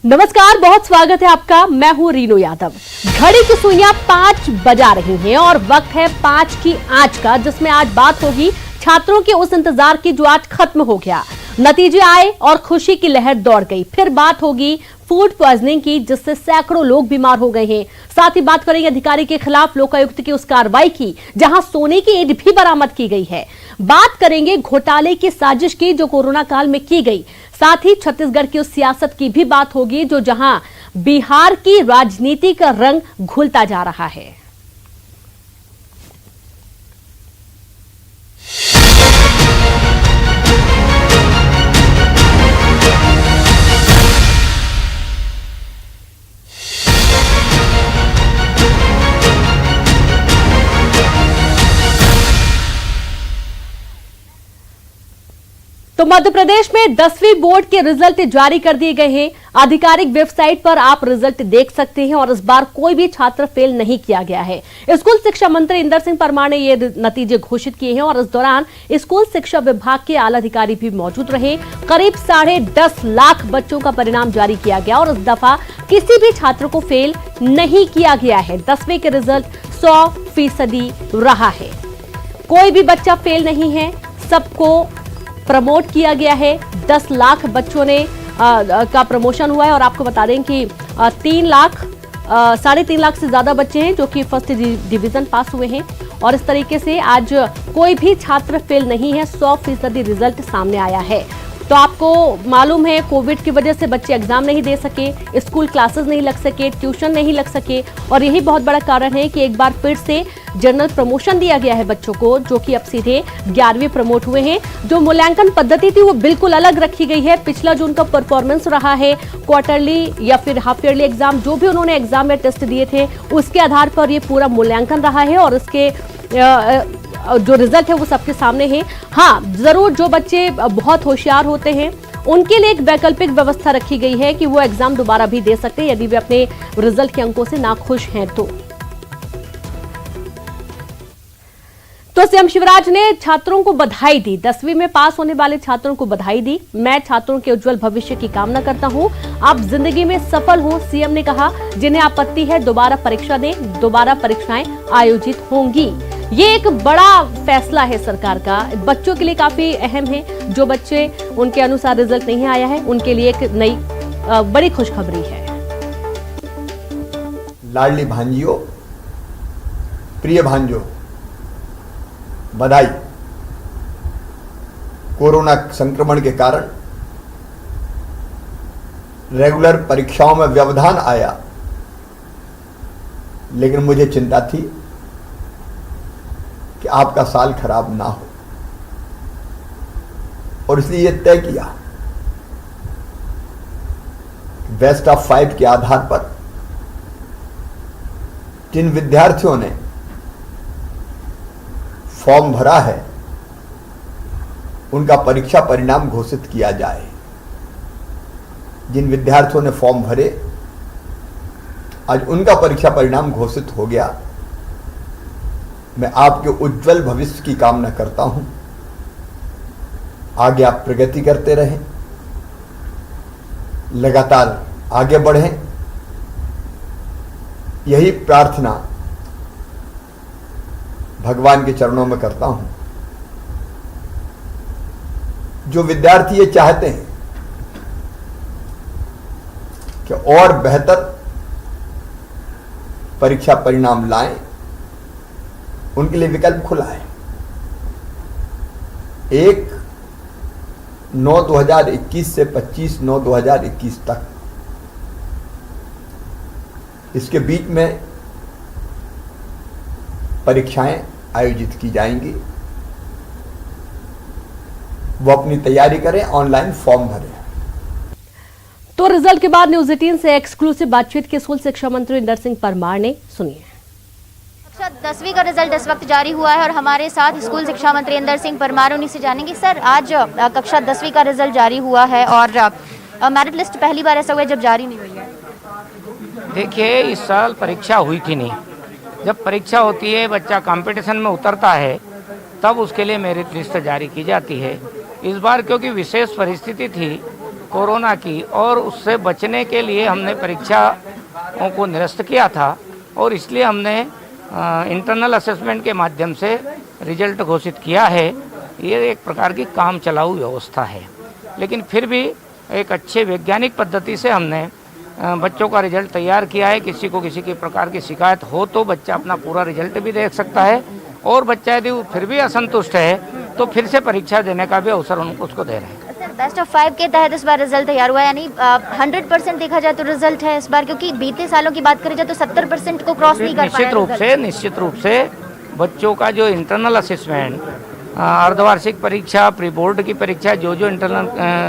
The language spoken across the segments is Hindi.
नमस्कार, बहुत स्वागत है आपका। मैं हूं रीनू यादव। घड़ी की सुइयां 5 बजा रही हैं और वक्त है 5 की आंच का, जिसमें आज बात होगी छात्रों के उस इंतजार की जो आज खत्म हो गया। नतीजे आए और खुशी की लहर दौड़ गई। फिर बात होगी फूड पॉइजनिंग की, जिससे सैकड़ों लोग बीमार हो गए हैं। साथ ही बात करेंगे अधिकारी के खिलाफ लोकायुक्त की उस कार्रवाई की, जहां सोने की ईंट भी बरामद की गई है। बात करेंगे घोटाले की साजिश की जो कोरोना काल में की गई। साथ ही छत्तीसगढ़ की उस सियासत की भी बात होगी जो जहां बिहार की राजनीति का रंग घुलता जा रहा है। तो मध्य प्रदेश में 10वीं बोर्ड के रिजल्ट जारी कर दिए गए हैं। आधिकारिक वेबसाइट पर आप रिजल्ट देख सकते हैं और इस बार कोई भी छात्र फेल नहीं किया गया है। स्कूल शिक्षा मंत्री इंदर सिंह परमार ने ये नतीजे घोषित किए हैं और इस दौरान स्कूल शिक्षा विभाग के आला अधिकारी भी मौजूद रहे। करीब 10.5 लाख बच्चों का परिणाम जारी किया गया और इस दफा किसी भी छात्र को फेल नहीं किया गया है। 10वीं के रिजल्ट 100% रहा है। कोई भी बच्चा फेल नहीं है, सबको प्रमोट किया गया है। 10 लाख बच्चों ने का प्रमोशन हुआ है और आपको बता दें कि 3.5 लाख से ज्यादा बच्चे हैं जो कि फर्स्ट डिवीजन पास हुए हैं। और इस तरीके से आज कोई भी छात्र फेल नहीं है। 100% रिजल्ट सामने आया है। तो आपको मालूम है कोविड की वजह से बच्चे एग्जाम नहीं दे सके, स्कूल क्लासेस नहीं लग सके, ट्यूशन नहीं लग सके और यही बहुत बड़ा कारण है कि एक बार फिर से जनरल प्रमोशन दिया गया है बच्चों को, जो कि अब सीधे 11वीं प्रमोट हुए हैं। जो मूल्यांकन पद्धति थी वो बिल्कुल अलग रखी गई है। पिछला जो उनका परफॉर्मेंस रहा है, क्वार्टरली या फिर हाफ ईयरली एग्जाम, जो भी उन्होंने एग्जाम में टेस्ट दिए थे उसके आधार पर ये पूरा मूल्यांकन रहा है और इसके जो रिजल्ट है वो सबके सामने है। हाँ, जरूर जो बच्चे बहुत होशियार होते हैं उनके लिए एक वैकल्पिक व्यवस्था रखी गई है कि वो एग्जाम दोबारा भी दे सकते हैं यदि वे अपने रिजल्ट के अंकों से नाखुश हैं तो सीएम शिवराज ने छात्रों को बधाई दी। 10वीं में पास होने वाले छात्रों को बधाई दी। मैं छात्रों के उज्जवल भविष्य की कामना करता हूं, आप जिंदगी में सफल हो। सीएम ने कहा जिन्हें आपत्ति है दोबारा परीक्षा दें, दोबारा परीक्षाएं आयोजित होंगी। ये एक बड़ा फैसला है सरकार का, बच्चों के लिए काफी अहम है। जो बच्चे उनके अनुसार रिजल्ट नहीं आया है उनके लिए एक नई बड़ी खुशखबरी है। लाडली भांजियों, प्रिय भांजों, बधाई। कोरोना संक्रमण के कारण रेगुलर परीक्षाओं में व्यवधान आया, लेकिन मुझे चिंता थी कि आपका साल खराब ना हो और इसलिए यह तय किया बेस्ट ऑफ 5 के आधार पर जिन विद्यार्थियों ने फॉर्म भरा है उनका परीक्षा परिणाम घोषित किया जाए। जिन विद्यार्थियों ने फॉर्म भरे आज उनका परीक्षा परिणाम घोषित हो गया। मैं आपके उज्जवल भविष्य की कामना करता हूं। आगे आप प्रगति करते रहें, लगातार आगे बढ़ें, यही प्रार्थना भगवान के चरणों में करता हूं। जो विद्यार्थी ये चाहते हैं कि और बेहतर परीक्षा परिणाम लाएं, उनके लिए विकल्प खुला है। 1/9/2021 से 25/9/2021 तक, इसके बीच में परीक्षाएं आयोजित की जाएंगी। वो अपनी तैयारी करें, ऑनलाइन फॉर्म भरें। तो रिजल्ट के बाद न्यूज 18 से एक्सक्लूसिव बातचीत के स्कूल शिक्षा मंत्री इंदर सिंह परमार ने सुनिए। 10वीं का रिजल्ट इस वक्त जारी हुआ है और हमारे साथ स्कूल शिक्षा मंत्री इंदर सिंह परमार, उन्हीं से जानेंगे। सर, आज कक्षा 10वीं का रिजल्ट जारी हुआ है और मेरिट लिस्ट पहली बार ऐसा हुआ है जब जारी नहीं हुई है। देखिए, इस साल परीक्षा हुई थी नहीं। जब परीक्षा होती है, बच्चा कंपटीशन में उतरता है, तब उसके लिए मेरिट लिस्ट जारी की जाती है। इस बार क्योंकि विशेष परिस्थिति थी, कोरोना की, और उससे बचने के लिए हमने परीक्षाओं को निरस्त किया था और इसलिए हमने इंटरनल असेसमेंट के माध्यम से रिजल्ट घोषित किया है। ये एक प्रकार की काम चलाऊ व्यवस्था है, लेकिन फिर भी एक अच्छे वैज्ञानिक पद्धति से हमने बच्चों का रिजल्ट तैयार किया है। किसी को किसी की प्रकार की शिकायत हो तो बच्चा अपना पूरा रिजल्ट भी देख सकता है, और बच्चा यदि फिर भी असंतुष्ट है तो फिर से परीक्षा देने का भी अवसर उसको दे रहे हैं। सर, बेस्ट ऑफ 5 के तहत इस बार रिजल्ट तैयार हुआ है, यानी 100% देखा जाए तो रिजल्ट है इस बार, क्योंकि बीते सालों की बात करें जाए तो 70% को क्रॉस नहीं कर पाया। निश्चित रूप से बच्चों का जो इंटरनल असेसमेंट, अर्धवार्षिक परीक्षा, प्री बोर्ड की परीक्षा, जो इंटरनल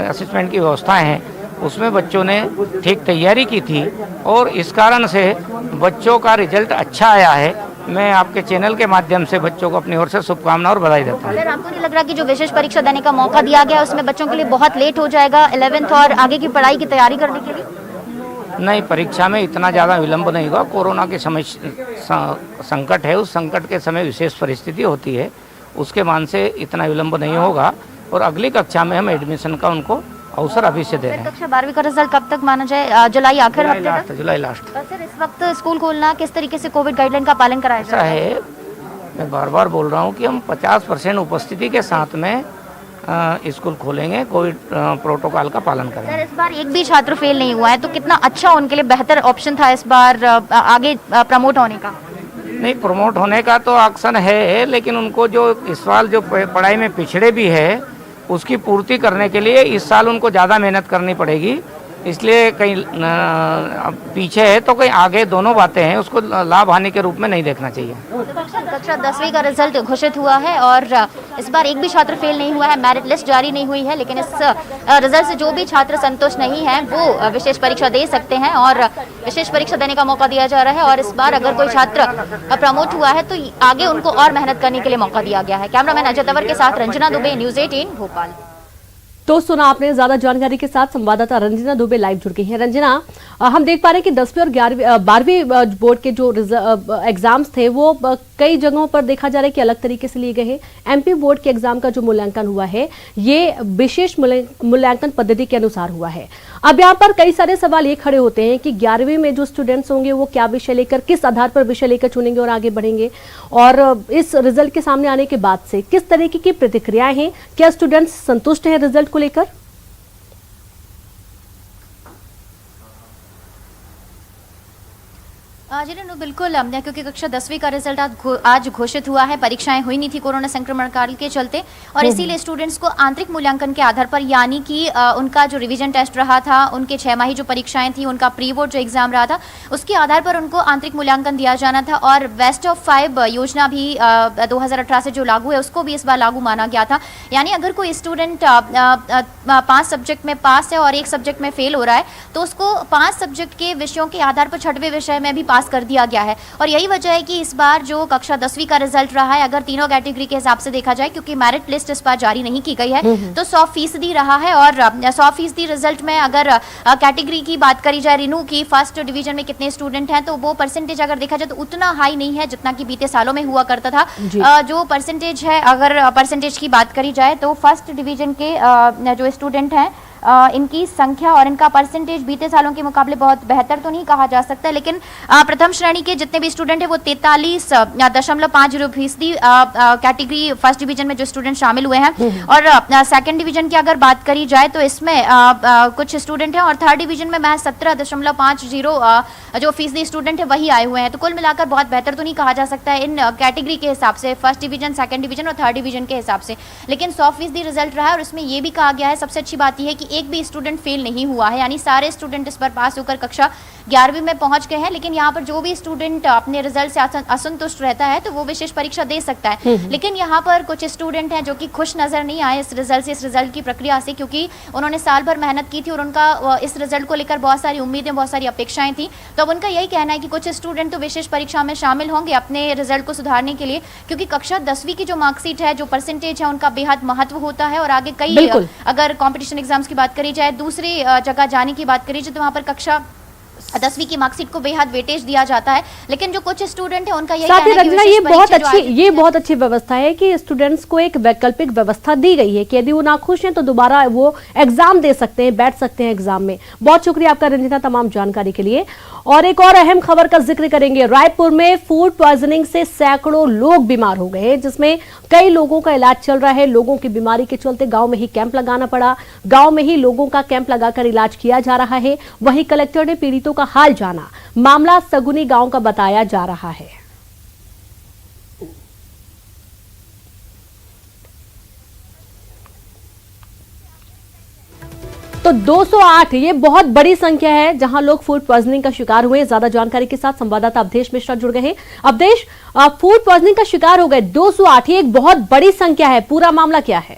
असेसमेंट की व्यवस्थाएं हैं उसमें बच्चों ने ठीक तैयारी की थी और इस कारण से बच्चों का रिजल्ट अच्छा आया है। मैं आपके चैनल के माध्यम से बच्चों को अपनी ओर से शुभकामनाएं और बधाई देता हूँ। सर, आपको नहीं लग रहा कि जो विशेष परीक्षा देने का मौका दिया गया उसमें बच्चों के लिए बहुत लेट हो जाएगा 11th और आगे की पढ़ाई की तैयारी करने के लिए? नहीं, परीक्षा में इतना ज़्यादा विलंब नहीं होगा। कोरोना के समय संकट है, उस संकट के समय विशेष परिस्थिति होती है, उसके मान से इतना विलंब नहीं होगा और अगली कक्षा में हम एडमिशन का उनको अवसर अभी से दे रहे हैं। कक्षा 12वीं का रिजल्ट कब तक माना जाए? जुलाई आखिर हफ्ते तक? जुलाई लास्ट। सर, इस वक्त स्कूल खोलना किस तरीके से कोविड गाइडलाइन का पालन कराया ऐसा है, मैं बार बार बोल रहा हूँ कि हम 50% उपस्थिति के साथ में स्कूल खोलेंगे, कोविड प्रोटोकॉल का पालन करेंगे। सर, इस बार एक भी छात्र फेल नहीं हुआ है, तो कितना अच्छा उनके लिए बेहतर ऑप्शन था इस बार आगे प्रमोट होने का? नहीं, प्रमोट होने का तो ऑप्शन है, लेकिन उनको जो इस साल जो पढ़ाई में पिछड़े भी है उसकी पूर्ति करने के लिए इस साल उनको ज़्यादा मेहनत करनी पड़ेगी। इसलिए कहीं पीछे है तो कहीं आगे, दोनों बातें हैं, उसको लाभ हानि के रूप में नहीं देखना चाहिए। कक्षा 10वीं का रिजल्ट घोषित हुआ है और इस बार एक भी छात्र फेल नहीं हुआ है, मेरिट लिस्ट जारी नहीं हुई है, लेकिन इस रिजल्ट से जो भी छात्र संतुष्ट नहीं है वो विशेष परीक्षा दे सकते हैं और विशेष परीक्षा देने का मौका दिया जा रहा है। और इस बार अगर कोई छात्र प्रमोट हुआ है तो आगे उनको और मेहनत करने के लिए मौका दिया गया है। कैमरामैन अजय तंवर के साथ रंजना दुबे, न्यूज़ 18 भोपाल। तो सुना आपने, ज्यादा जानकारी के साथ संवाददाता रंजना दुबे लाइव जुड़ गई हैं। रंजना, हम देख पा रहे हैं कि 10वीं और 12वीं बोर्ड के जो एग्जाम्स थे वो कई जगहों पर देखा जा रहा है कि अलग तरीके से लिए गए हैं। एमपी बोर्ड के एग्जाम का जो मूल्यांकन हुआ है ये विशेष मूल्यांकन पद्धति के अनुसार हुआ है। अब यहाँ पर कई सारे सवाल ये खड़े होते हैं कि 11वीं में जो स्टूडेंट्स होंगे वो क्या विषय लेकर, किस आधार पर विषय लेकर चुनेंगे और आगे बढ़ेंगे, और इस रिजल्ट के सामने आने के बाद से किस तरीके की प्रतिक्रियाएं हैं, क्या स्टूडेंट्स संतुष्ट हैं रिजल्ट को लेकर? जी रेनू, बिल्कुल, क्योंकि कक्षा 10वीं का रिजल्ट आज घोषित हुआ है। परीक्षाएं हुई नहीं थी कोरोना संक्रमण काल के चलते और इसीलिए स्टूडेंट्स को आंतरिक मूल्यांकन के आधार पर, यानी कि उनका जो रिवीजन टेस्ट रहा था, उनके 6 माही जो परीक्षाएं थी, उनका प्री बोर्ड जो एग्जाम रहा था, उसके आधार पर उनको आंतरिक मूल्यांकन दिया जाना था। और बेस्ट ऑफ 5 योजना भी 2018 से जो लागू है उसको भी इस बार लागू माना गया था। यानी अगर कोई स्टूडेंट 5 सब्जेक्ट में पास है और 1 सब्जेक्ट में फेल हो रहा है तो उसको 5 सब्जेक्ट के विषयों के आधार पर 6वें विषय में भी पास कर दिया गया है। और यही वजह है कि इस बार जो कक्षा 10वीं का रिजल्ट रहा है, अगर तीनों कैटेगरी के हिसाब से देखा जाए, क्योंकि मेरिट लिस्ट इस बार जारी नहीं की गई है, तो 100% रहा है। और 100% रिजल्ट में अगर कैटेगरी की बात करी जाए रिनू की, फर्स्ट डिवीजन में कितने स्टूडेंट हैं, तो वो परसेंटेज अगर देखा जाए तो उतना हाई नहीं है जितना कि बीते सालों में हुआ करता था। जो परसेंटेज है, अगर परसेंटेज की बात करी जाए तो फर्स्ट डिवीजन के जो स्टूडेंट हैं इनकी संख्या और इनका परसेंटेज बीते सालों के मुकाबले बहुत बेहतर तो नहीं कहा जा सकता, लेकिन प्रथम श्रेणी के जितने भी स्टूडेंट हैं वो 43.50% कैटेगरी फर्स्ट डिवीजन में जो स्टूडेंट शामिल हुए हैं। और सेकंड डिवीजन की अगर बात करी जाए तो इसमें कुछ स्टूडेंट हैं और थर्ड डिवीजन में महज 17.50 जो फीसदी स्टूडेंट है वही आए हुए हैं। तो कुल मिलाकर बहुत बेहतर तो नहीं कहा जा सकता है इन कैटेगरी के हिसाब से, फर्स्ट डिवीजन, सेकंड डिवीजन और थर्ड डिवीजन के हिसाब से, लेकिन 100% रिजल्ट रहा है। और इसमें यह भी कहा गया है, सबसे अच्छी बात यह है कि एक भी स्टूडेंट फेल नहीं हुआ है, यानी सारे स्टूडेंट इस पर पास होकर कक्षा 11वीं में पहुंच गए हैं। लेकिन यहाँ पर जो भी स्टूडेंट अपने रिजल्ट से असंतुष्ट रहता है तो वो विशेष परीक्षा दे सकता है। लेकिन यहाँ पर कुछ स्टूडेंट हैं जो कि खुश नजर नहीं आए इस रिजल्ट से, इस रिजल्ट की प्रक्रिया से, क्योंकि उन्होंने साल भर मेहनत की थी और उनका इस रिजल्ट को लेकर बहुत सारी उम्मीदें, बहुत सारी अपेक्षाएं थी। तो अब उनका यही कहना है कि कुछ स्टूडेंट तो विशेष परीक्षा में शामिल होंगे अपने रिजल्ट को सुधारने के लिए, क्योंकि कक्षा 10वीं की जो मार्कशीट है, जो परसेंटेज है, उनका बेहद महत्व होता है। और आगे कई, अगर कॉम्पिटिशन एग्जाम्स की बात करी जाए, दूसरी जगह जाने की बात करी जाए, तो वहाँ पर कक्षा 10वीं की मार्कशीट को बेहद वेटेज दिया जाता है, लेकिन जो कुछ स्टूडेंट है उनका यही साथ ही कहना है कि रंजना, विशेष ये बहुत अच्छी व्यवस्था है कि स्टूडेंट्स को एक वैकल्पिक व्यवस्था दी गई है कि यदि वो ना खुश हैं तो दोबारा वो एग्जाम दे सकते हैं, बैठ सकते हैं एग्जाम में। बहुत शुक्रिया आपका रंजना तमाम जानकारी के लिए। और एक और अहम खबर का जिक्र करेंगे। रायपुर में फूड पॉइजनिंग से सैकड़ों लोग बीमार हो गए, जिसमें कई लोगों का इलाज चल रहा है। लोगों की बीमारी के चलते गांव में ही कैंप लगाना पड़ा, गांव में ही लोगों का कैंप लगाकर इलाज किया जा रहा है। वहीं कलेक्टर ने पीड़ितों का हाल जाना। मामला सगुनी गांव का बताया जा रहा है। तो 208 ये बहुत बड़ी संख्या है जहां लोग फूड पॉइजनिंग का शिकार हुए। ज्यादा जानकारी के साथ संवाददाता अवधेश मिश्रा जुड़ गए हैं। अवधेश, फूड पॉइजनिंग का शिकार हो गए 208, ये एक बहुत बड़ी संख्या है, पूरा मामला क्या है?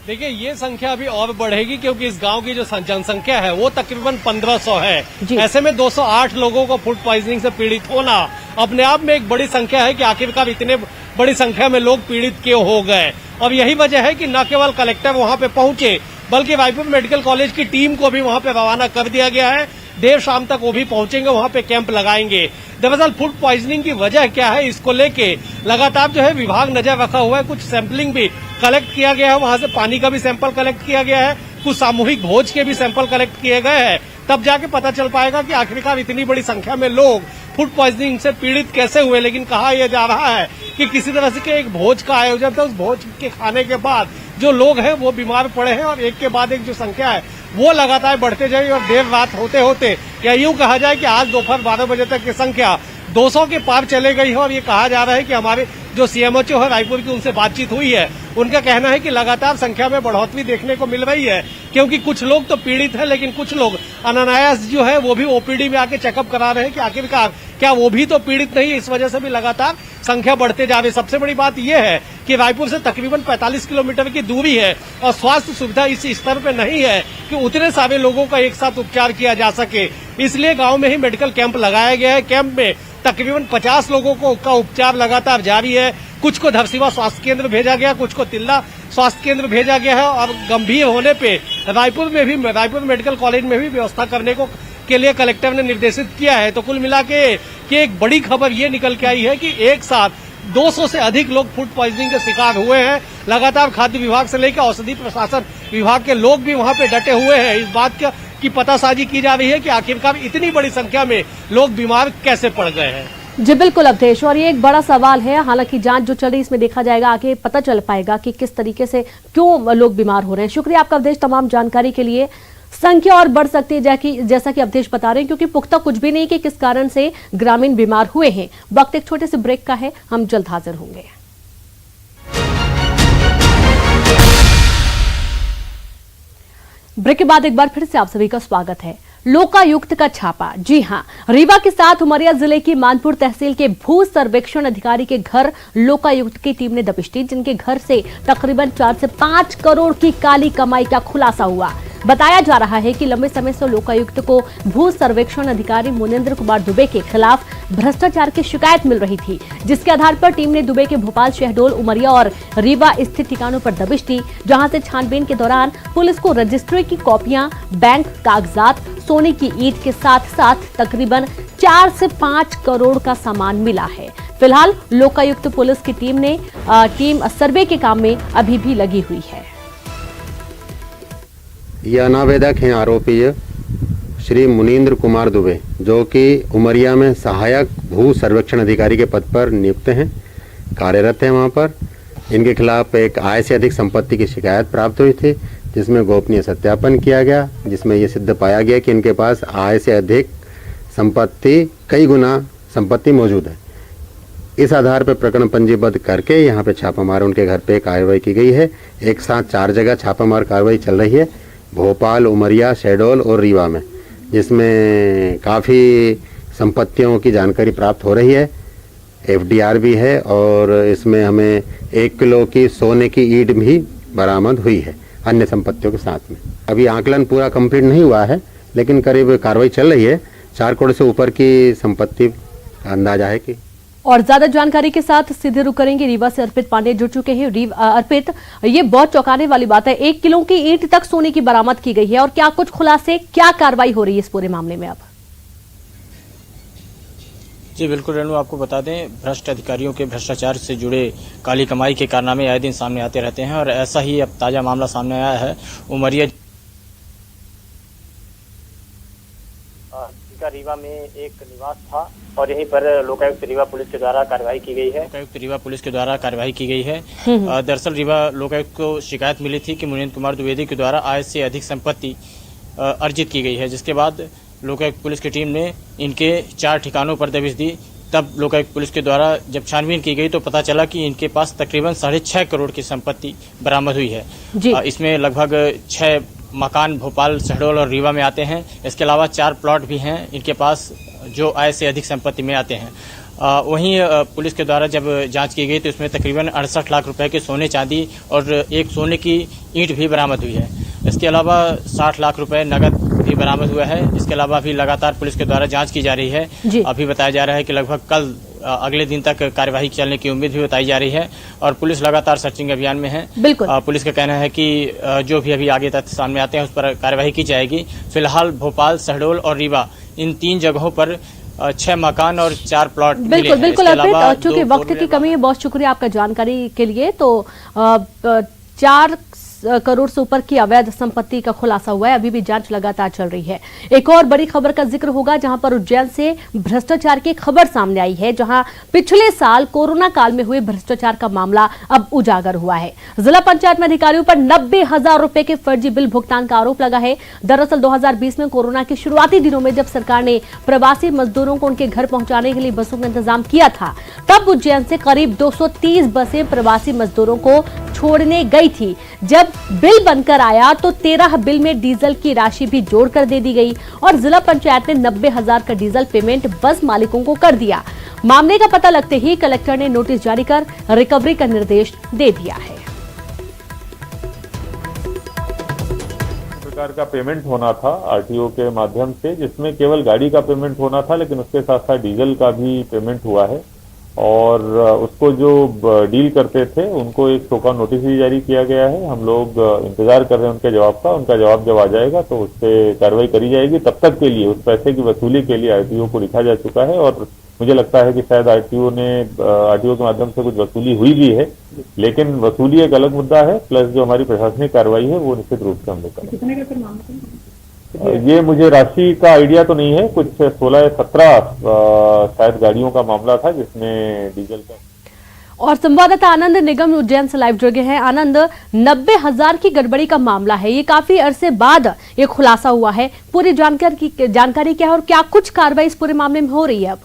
देखिए, ये संख्या अभी और बढ़ेगी क्योंकि इस गांव की जो जनसंख्या है वो तकरीबन 1500 है। ऐसे में 208 लोगों को फूड पॉइजनिंग से पीड़ित होना अपने आप में एक बड़ी संख्या है कि आखिरकार इतने बड़ी संख्या में लोग पीड़ित क्यों हो गए। और यही वजह है कि न केवल कलेक्टर वहां पे पहुंचे, बल्कि रायपुर मेडिकल कॉलेज की टीम को भी वहां पे रवाना कर दिया गया है। देर शाम तक वो भी पहुंचेंगे, वहां पे कैंप लगाएंगे। दरअसल फूड पॉइजनिंग की वजह क्या है, इसको लेके लगातार जो है विभाग नजर रखा हुआ है। कुछ सैंपलिंग भी कलेक्ट किया गया है, वहां से पानी का भी सैंपल कलेक्ट किया गया है, कुछ सामूहिक भोज के भी सैंपल कलेक्ट किए गए हैं। तब जाके पता चल पाएगा कि आखिरकार इतनी बड़ी संख्या में लोग फूड पॉइजनिंग से पीड़ित कैसे हुए। लेकिन कहा यह जा रहा है कि किसी तरह से एक भोज का आयोजन था, उस भोज के खाने के बाद जो लोग हैं वो बीमार पड़े हैं और एक के बाद एक जो संख्या है वो लगातार बढ़ते जाए और देर रात होते होते या यूं कहा जाए कि आज दोपहर 12 बजे तक की संख्या 200 के पार चले गई है। और ये कहा जा रहा है कि हमारे जो सीएमएचओ है रायपुर की, उनसे बातचीत हुई है, उनका कहना है कि लगातार संख्या में बढ़ोतरी देखने को मिल रही है। क्योंकि कुछ लोग तो पीड़ित है, लेकिन कुछ लोग अनायास जो है वो भी ओपीडी में आके चेकअप करा रहे हैं कि आखिरकार क्या वो भी तो पीड़ित नहीं है। इस वजह से भी लगातार संख्या बढ़ते जा रही है। सबसे बड़ी बात यह है कि रायपुर से तकरीबन 45 किलोमीटर की दूरी है और स्वास्थ्य सुविधा इस स्तर पे नहीं है कि उतने सारे लोगों का एक साथ उपचार किया जा सके। इसलिए गांव में ही मेडिकल कैंप लगाया गया है। कैंप में तकरीबन 50 लोगों को का उपचार लगातार जारी है। कुछ को धरसीवा स्वास्थ्य केंद्र भेजा गया, कुछ को तिल्ला स्वास्थ्य केंद्र भेजा गया है और गंभीर होने पे रायपुर मेडिकल कॉलेज में भी व्यवस्था करने के लिए कलेक्टर ने निर्देशित किया है। तो कुल मिला के एक बड़ी खबर ये निकल के आई है कि एक साथ 200 से अधिक लोग फूड पॉइजनिंग के शिकार हुए हैं। लगातार खाद्य विभाग से लेकर औषधि प्रशासन विभाग के लोग भी वहां पे डटे हुए हैं। इस बात की पतासाजी की जा रही है कि आखिरकार इतनी बड़ी संख्या में लोग बीमार कैसे पड़ गए हैं। जी बिल्कुल अवधेश, और ये एक बड़ा सवाल है। हालांकि जांच जो चल रही है इसमें देखा जाएगा, आगे पता चल पाएगा कि किस तरीके से क्यों लोग बीमार हो रहे हैं। शुक्रिया आपका अवधेश तमाम जानकारी के लिए। संख्या और बढ़ सकती है जैसा कि अवधेश बता रहे हैं, क्योंकि पुख्ता कुछ भी नहीं कि किस कारण से ग्रामीण बीमार हुए हैं। वक्त एक छोटे से ब्रेक का है, हम जल्द हाजिर होंगे। ब्रेक के बाद एक बार फिर से आप सभी का स्वागत है। लोकायुक्त का छापा, जी हां, रीवा के साथ उमरिया जिले की मानपुर तहसील के भू सर्वेक्षण अधिकारी के घर लोकायुक्त की टीम ने दबिश दी, जिनके घर से तकरीबन 4 से 5 करोड़ की काली कमाई का खुलासा हुआ। बताया जा रहा है कि लंबे समय से लोकायुक्त को भू सर्वेक्षण अधिकारी मुनेंद्र कुमार दुबे के खिलाफ भ्रष्टाचार की शिकायत मिल रही थी, जिसके आधार पर टीम ने दुबे के भोपाल, शहडोल, उमरिया और रीवा स्थित ठिकानों पर दबिश दी, जहां से छानबीन के दौरान पुलिस को रजिस्ट्री की कॉपियां, बैंक कागजात, सोने की ईंट के साथ साथ तकरीबन 4 से 5 करोड़ का सामान मिला है। फिलहाल लोकायुक्त पुलिस की टीम सर्वे के काम में अभी भी लगी हुई है। यह अनावेदक हैं आरोपी श्री मुनींद्र कुमार दुबे, जो कि उमरिया में सहायक भू सर्वेक्षण अधिकारी के पद पर नियुक्त हैं, कार्यरत हैं वहाँ पर। इनके खिलाफ एक आय से अधिक संपत्ति की शिकायत प्राप्त हुई थी, जिसमें गोपनीय सत्यापन किया गया, जिसमें यह सिद्ध पाया गया कि इनके पास आय से अधिक संपत्ति, कई गुना संपत्ति मौजूद है। इस आधार पर प्रकरण पंजीबद्ध करके यहाँ पे छापामार उनके घर पे कार्रवाई की गई है। एक साथ 4 जगह छापामार कार्रवाई चल रही है, भोपाल, उमरिया, शहडोल और रीवा में, जिसमें काफ़ी संपत्तियों की जानकारी प्राप्त हो रही है। एफडीआर भी है और इसमें हमें 1 किलो की सोने की ईंट भी बरामद हुई है अन्य संपत्तियों के साथ में। अभी आकलन पूरा कंप्लीट नहीं हुआ है, लेकिन करीब कार्रवाई चल रही है। 4 करोड़ से ऊपर की संपत्ति अंदाजा है कि और ज्यादा जानकारी के साथ सीधे रुक करेंगे रीवा से अर्पित पांडे जुड़ चुके हैं। अर्पित, ये बहुत चौंकाने वाली बात है, 1 किलो की ईंट तक सोने की बरामद की गई है और क्या कुछ खुलासे, क्या कार्रवाई हो रही है इस पूरे मामले में अब? जी बिल्कुल रेणु, आपको बता दें, भ्रष्ट अधिकारियों के भ्रष्टाचार से जुड़े काली कमाई के कारनामे आए दिन सामने आते रहते हैं और ऐसा ही अब ताजा मामला सामने आया है। उमरिया रीवा में एक निवास था और यहीं पर लोकायुक्त रीवा पुलिस के द्वारा कार्रवाई की गई है। लोकायुक्त रीवा पुलिस के द्वारा कार्रवाई की गई है। दरअसल रीवा लोकायुक्त को शिकायत मिली थी कि मुनींद्र कुमार द्विवेदी के द्वारा आय से अधिक संपत्ति अर्जित की गई है, जिसके बाद लोकायुक्त पुलिस की टीम ने इनके 4 ठिकानों पर दबिश दी। तब लोकायुक्त पुलिस के द्वारा जब छानबीन की गई तो पता चला कि इनके पास तकरीबन 6.5 करोड़ की संपत्ति बरामद हुई है। इसमें लगभग 6 मकान भोपाल, शहडोल और रीवा में आते हैं। इसके अलावा 4 प्लॉट भी हैं इनके पास जो आय से अधिक संपत्ति में आते हैं। वहीं पुलिस के द्वारा जब जांच की गई तो इसमें तकरीबन 68 लाख रुपए के सोने चांदी और एक सोने की ईंट भी बरामद हुई है। इसके अलावा 60 लाख रुपए नगद भी बरामद हुआ है। इसके अलावा अभी लगातार पुलिस के द्वारा जांच की जा रही है। अभी बताया जा रहा है कि लगभग कल अगले दिन तक कार्यवाही चलने की उम्मीद भी बताई जा रही है और पुलिस लगातार सर्चिंग अभियान में है। पुलिस का कहना है कि जो भी अभी आगे तथ्य सामने आते हैं उस पर कार्यवाही की जाएगी। फिलहाल भोपाल, शहडोल और रीवा इन 3 जगहों पर 6 मकान और 4 प्लॉट बिल्कुल अर्पित, चूंकि वक्त की कमी है, बहुत शुक्रिया आपका जानकारी के लिए। तो 4 करोड़ से ऊपर की अवैध संपत्ति का खुलासा हुआ है। अभी भी जांच लगातार चल रही है। एक और बड़ी खबर का जिक्र होगा जहां पर उज्जैन से भ्रष्टाचार की खबर सामने आई है, जहां पिछले साल कोरोना काल में हुए भ्रष्टाचार का मामला अब उजागर हुआ है। जिला पंचायत में अधिकारियों पर 90,000 रुपए के फर्जी बिल भुगतान का आरोप लगा है। दरअसल 2020 में कोरोना के शुरुआती दिनों में जब सरकार ने प्रवासी मजदूरों को उनके घर पहुंचाने के लिए बसों का इंतजाम किया था, तब उज्जैन से करीब 230 बसें प्रवासी मजदूरों को छोड़ने गई थी। जब बिल बनकर आया तो 13 बिल में डीजल की राशि भी जोड़कर दे दी गई और जिला पंचायत ने 90,000 का डीजल पेमेंट बस मालिकों को कर दिया। मामले का पता लगते ही कलेक्टर ने नोटिस जारी कर रिकवरी का निर्देश दे दिया है। प्रकार का पेमेंट होना था आरटीओ के माध्यम से, जिसमें केवल गाड़ी का पेमेंट होना था, लेकिन उसके साथ साथ डीजल का भी पेमेंट हुआ है और उसको जो डील करते थे उनको एक शोकॉज नोटिस भी जारी किया गया है। हम लोग इंतजार कर रहे हैं उनके जवाब का। उनका जवाब जब आ जाएगा तो उस पर कार्रवाई करी जाएगी। तब तक के लिए उस पैसे की वसूली के लिए आरटीओ को लिखा जा चुका है और मुझे लगता है कि शायद आरटीओ के माध्यम से कुछ वसूली हुई भी है, लेकिन वसूली एक अलग मुद्दा है। प्लस जो हमारी प्रशासनिक कार्रवाई है वो निश्चित रूप से हम लोग करेंगे। ये मुझे राशि का आइडिया तो नहीं है, कुछ 16 या 17 शायद गाड़ियों का मामला था जिसमें डीजल का। और संवाददाता आनंद निगम उज्जैन से लाइव जुड़ गए हैं। आनंद, 90,000 की गड़बड़ी का मामला है, ये काफी अरसे बाद ये खुलासा हुआ है। पूरी जानकारी क्या है और क्या कुछ कार्रवाई इस पूरे मामले में हो रही है अब?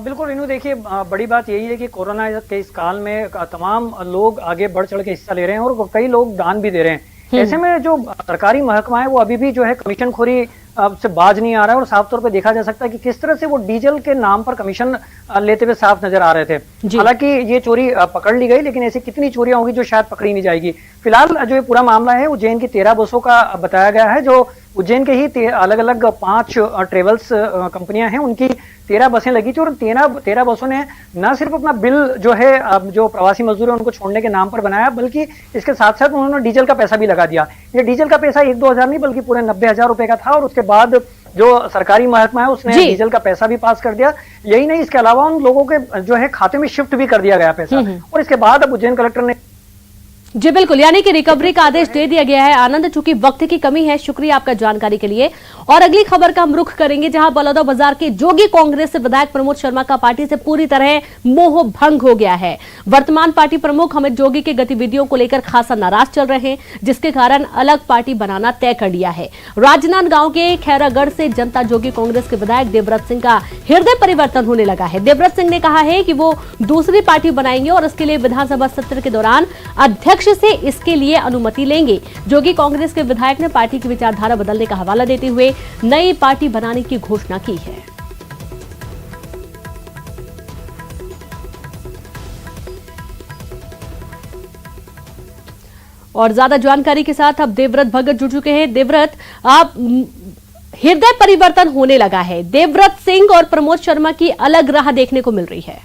बिल्कुल रेनू, देखिए बड़ी बात यही है कि कोरोना के इस काल में तमाम लोग आगे बढ़ चढ़ के हिस्सा ले रहे हैं और कई लोग दान भी दे रहे हैं। ऐसे में जो सरकारी महकमा है वो अभी भी जो है कमीशनखोरी से बाज नहीं आ रहा है और साफ तौर पे देखा जा सकता है कि किस तरह से वो डीजल के नाम पर कमीशन लेते हुए साफ नजर आ रहे थे। हालांकि ये चोरी पकड़ ली गई, लेकिन ऐसी कितनी चोरियां होंगी जो शायद पकड़ी नहीं जाएगी। फिलहाल जो ये पूरा मामला है उज्जैन की 13 बसों का बताया गया है, जो उज्जैन के ही अलग अलग 5 ट्रेवल्स कंपनियां हैं, उनकी 13 बसें लगी थी और 13 बसों ने न सिर्फ अपना बिल जो है जो प्रवासी मजदूर है उनको छोड़ने के नाम पर बनाया, बल्कि इसके साथ साथ उन्होंने डीजल का पैसा भी लगा दिया। ये डीजल का पैसा 1-2 हजार नहीं बल्कि पूरे 90,000 रुपए का था और उसके बाद जो सरकारी महकमा है उसने डीजल का पैसा भी पास कर दिया। यही नहीं, इसके अलावा उन लोगों के जो है खाते में शिफ्ट भी कर दिया गया पैसा और इसके बाद अब उज्जैन कलेक्टर ने जी बिल्कुल, यानी कि रिकवरी का आदेश दे दिया गया है। आनंद, चूंकि वक्त की कमी है, शुक्रिया आपका जानकारी के लिए। और अगली खबर का हम रुख करेंगे जहां बलौदाबाजार के जोगी कांग्रेस से विधायक प्रमोद शर्मा का पार्टी से पूरी तरह मोह भंग हो गया है। वर्तमान पार्टी प्रमुख अमित जोगी की गतिविधियों को लेकर खासा नाराज चल रहे हैं, जिसके कारण अलग पार्टी बनाना तय कर लिया है। राजनांदगांव के खैरागढ़ से जनता जोगी कांग्रेस के विधायक देवव्रत सिंह का हृदय परिवर्तन होने लगा है। देवव्रत सिंह ने कहा है कि वो दूसरी पार्टी बनाएंगे और इसके लिए विधानसभा सत्र के दौरान अध्यक्ष से इसके लिए अनुमति लेंगे। जोगी कांग्रेस के विधायक ने पार्टी की विचारधारा बदलने का हवाला देते हुए नई पार्टी बनाने की घोषणा की है। और ज्यादा जानकारी के साथ अब देवव्रत भगत जुड़ चुके हैं। देवव्रत, आप हृदय परिवर्तन होने लगा है। देवव्रत सिंह और प्रमोद शर्मा की अलग राह देखने को मिल रही है।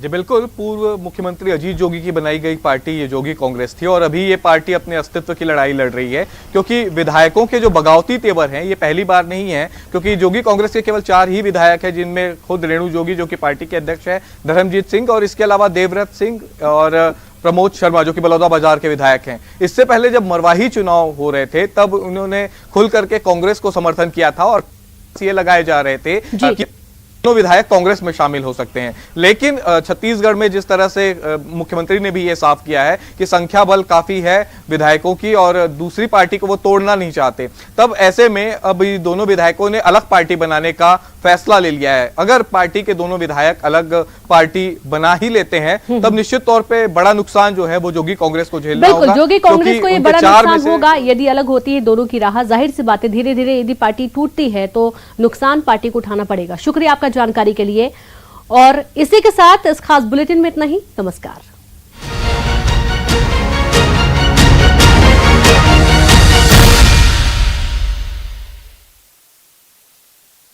जी बिल्कुल, पूर्व मुख्यमंत्री अजीत जोगी की बनाई गई पार्टी ये जोगी कांग्रेस थी और अभी ये पार्टी अपने अस्तित्व की लड़ाई लड़ रही है, क्योंकि विधायकों के जो बगावती तेवर हैं ये पहली बार नहीं है, क्योंकि जोगी कांग्रेस के केवल 4 ही विधायक हैं, जिनमें खुद रेणु जोगी जो कि पार्टी के अध्यक्ष है, धर्मजीत सिंह और इसके अलावा देवव्रत सिंह और प्रमोद शर्मा जो कि बलौदाबाजार के विधायक हैं। इससे पहले जब मरवाही चुनाव हो रहे थे तब उन्होंने खुल करके कांग्रेस को समर्थन किया था और ये लगाए जा रहे थे कि विधायक कांग्रेस में शामिल हो सकते हैं। लेकिन छत्तीसगढ़ में जिस तरह से मुख्यमंत्री ने भी ये साफ किया है कि संख्या बल काफी है विधायकों की और दूसरी पार्टी को वो तोड़ना नहीं चाहते, तब ऐसे में अब दोनों विधायकों ने अलग पार्टी बनाने का फैसला ले लिया है। अगर पार्टी के दोनों विधायक अलग पार्टी बना ही लेते हैं तब निश्चित तौर पे बड़ा नुकसान जो है वो जोगी कांग्रेस को झेलना होगा। बिल्कुल, जोगी कांग्रेस को ये बड़ा नुकसान होगा यदि अलग होती है दोनों की राह। जाहिर सी बात है, धीरे धीरे यदि पार्टी टूटती है तो नुकसान पार्टी को उठाना पड़ेगा। शुक्रिया आपका जानकारी के लिए और इसी के साथ इस खास बुलेटिन में इतना ही। नमस्कार।